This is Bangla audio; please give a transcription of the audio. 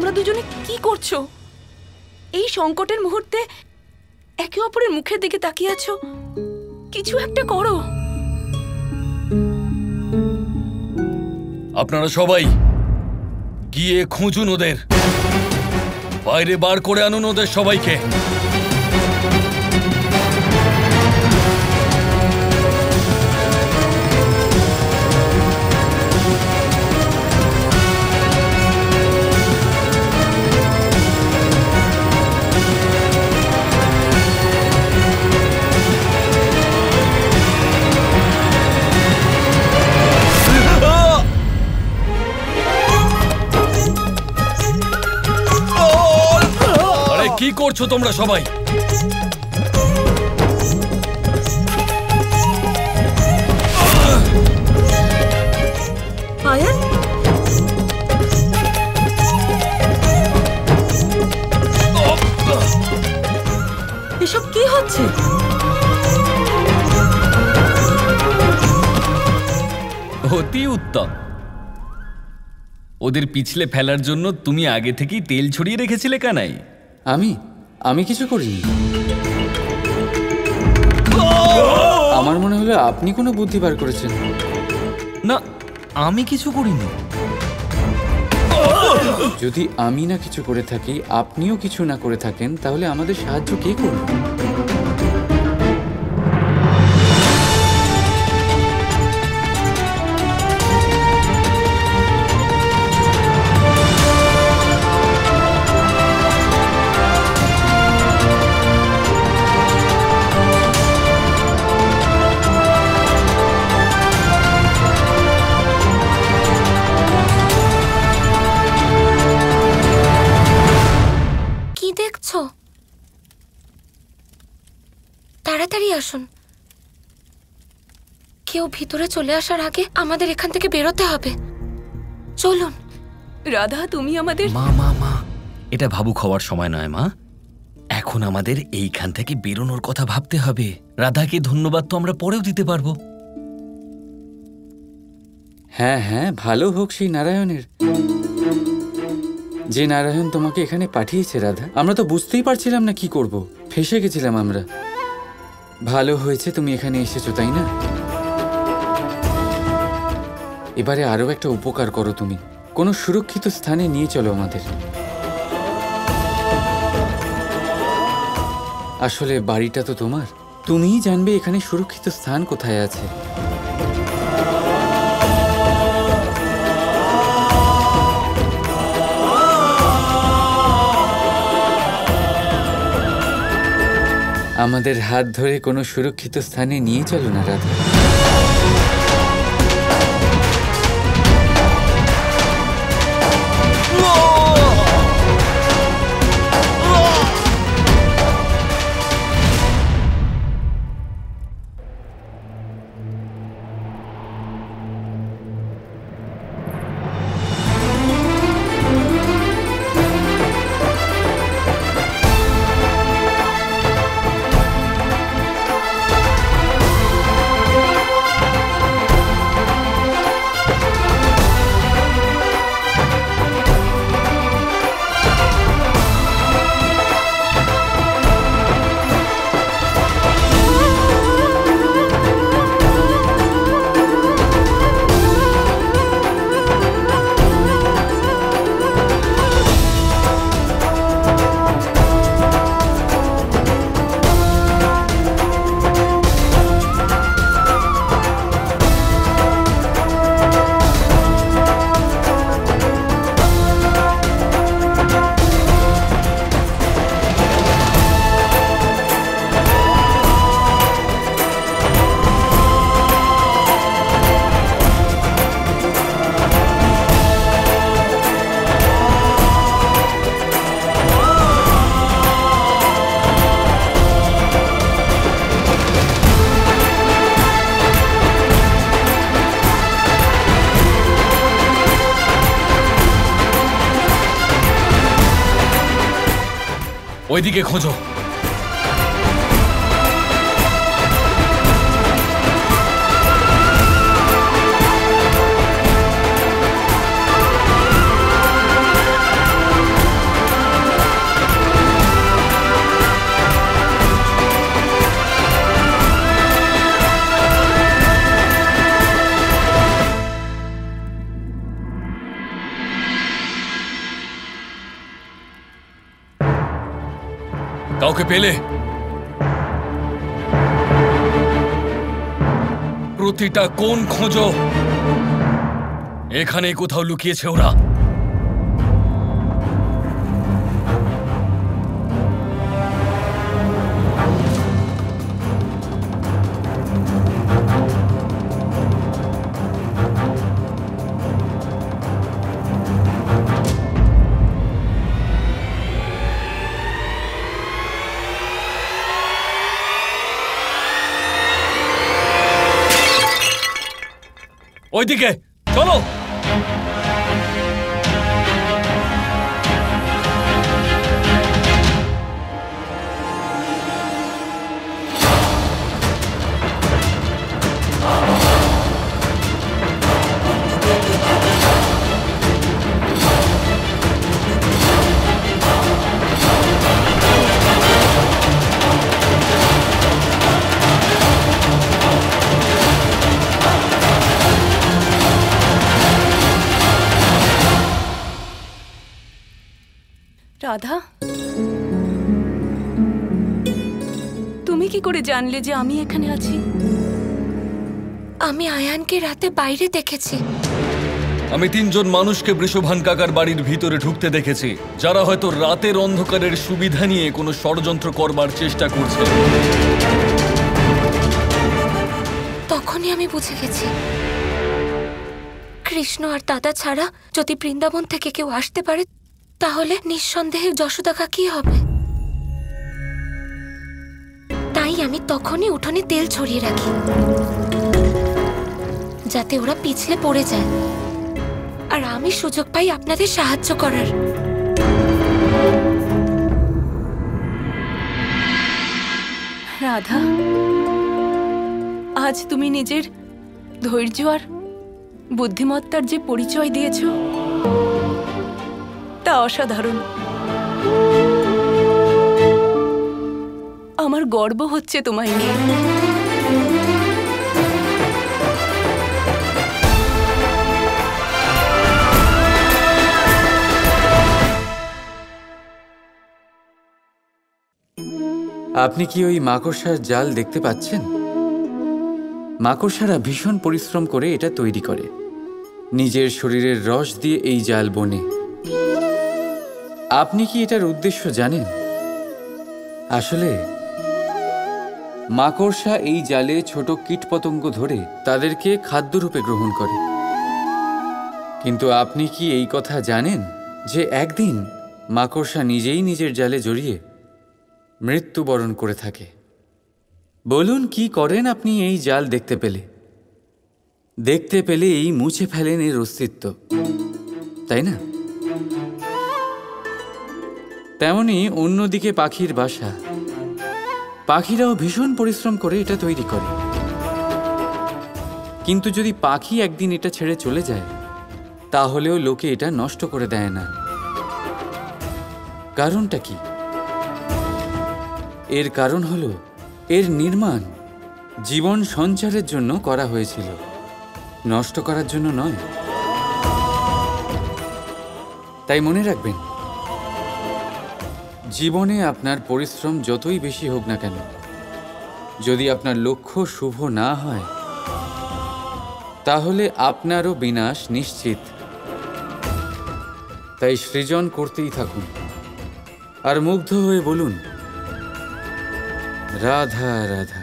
তোমরা দুজনে কি করছো? এই সংকটের মুহূর্তে একে অপরের মুখের দিকে তাকিয়ে আছো। কিছু একটা করো। আপনারা সবাই গিয়ে খুঁজুন ওদের, বাইরে বার করে আনুন ওদের সবাইকে। কি করছো তোমরা সবাই? আয়ান, এসব কি হচ্ছে? অতি উত্তম। ওদের পিছলে ফেলার জন্য তুমি আগে থেকেই তেল ছড়িয়ে রেখেছিলে কানাই। আমি কিছু করিনি। আমার মনে হলো আপনি কোনো বুদ্ধি বার করেছেন। না, আমি কিছু করিনি। যদি আমি না কিছু করে থাকি, আপনিও কিছু না করে থাকেন, তাহলে আমাদের সাহায্য কে করবে? তাড়াতাড়ি আসুন। কেউ ভিতরে চলে আসার আগে আমাদের এখান থেকে বেরোতে হবে। চলুন। রাধা, তুমি আমাদের মা এটা ভাবুক হওয়ার সময় নয় মা। এখন আমাদের এইখান থেকে বেরোনোর কথা ভাবতে হবে। রাধাকে ধন্যবাদ তো আমরা পরেও দিতে পারবো। হ্যাঁ, ভালো হোক সেই নারায়ণের, যে নারায়ণ তোমাকে এখানে পাঠিয়েছে। রাধা, আমরা তো বুঝতেই পারছিলাম না কি করব, ফেঁসে গেছিলাম আমরা। ভালো হয়েছে তুমি এখানে এসেছো, তাই না? এবারে আরো একটা উপকার করো, তুমি কোনো সুরক্ষিত স্থানে নিয়ে চলো আমাদের। আসলে বাড়িটা তো তোমার, তুমিই জানবে এখানে সুরক্ষিত স্থান কোথায় আছে। আমাদের হাত ধরে কোনো সুরক্ষিত স্থানে নিয়ে চলো না রাধা। ওইদিকে খোঁজো। কাউকে পেলে? প্রতিটা কোণ খোঁজো, এখানে কোথাও লুকিয়েছে ওরা। ওইদিকে চলো। রাধা, তুমি কি করে জানলে যে আমি এখানে আছি? আমি আয়ানকে রাতে বাইরে দেখেছি। আমি 3 জন মানুষকে বৃষভান কাকার বাড়ির ভিতরে ঢুকতে দেখেছি, যারা হয়তো রাতের অন্ধকারের সুবিধা নিয়ে কোনো ষড়যন্ত্র করবার চেষ্টা করছে। তখনই আমি বুঝে গেছি, কৃষ্ণ আর দাদা ছাড়া যদি বৃন্দাবন থেকে কেউ আসতে পারে, তাহলে নিঃসন্দেহে যশোদা কাকি হবে। তাই আমি তখনই উঠোনে তেল ছড়িয়ে রাখি, যাতে ওরা পিছলে পড়ে যায়, আর আমি সুযোগ পাই আপনাদের সাহায্য করার। রাধা, আজ তুমি নিজের ধৈর্য আর বুদ্ধিমত্তার যে পরিচয় দিয়েছ, তা অসাধারণ। আমার গর্ব হচ্ছে তোমায় নিয়ে। আপনি কি ওই মাকড়সার জাল দেখতে পাচ্ছেন? মাকড়সারা ভীষণ পরিশ্রম করে এটা তৈরি করে। নিজের শরীরের রস দিয়ে এই জাল বোনে। আপনি কি এটার উদ্দেশ্য জানেন? আসলে মাকড়সা এই জালে ছোট কীটপতঙ্গ ধরে তাদেরকে খাদ্যরূপে গ্রহণ করে। কিন্তু আপনি কি এই কথা জানেন যে একদিন মাকড়সা নিজেই নিজের জালে জড়িয়ে মৃত্যুবরণ করে থাকে? বলুন, কি করেন আপনি এই জাল দেখতে পেলে? দেখতে পেলেই মুছে ফেলেন এর অস্তিত্ব, তাই না? তেমনি অন্যদিকে পাখির বাসা। পাখিরাও ভীষণ পরিশ্রম করে এটা তৈরি করে। কিন্তু যদি পাখি একদিন এটা ছেড়ে চলে যায়, তাহলেও লোকে এটা নষ্ট করে দেয় না। কারণটা কি? এর কারণ হলো এর নির্মাণ জীবন সঞ্চারের জন্য করা হয়েছিল, নষ্ট করার জন্য নয়। তাই মনে রাখবেন, জীবনে আপনার পরিশ্রম যতই বেশি হোক না কেন, যদি আপনার লক্ষ্য শুভ না হয়, তাহলে আপনারও বিনাশ নিশ্চিত। তাই সৃজন করতেই থাকুন আর মুগ্ধ হয়ে বলুন, রাধা রাধা।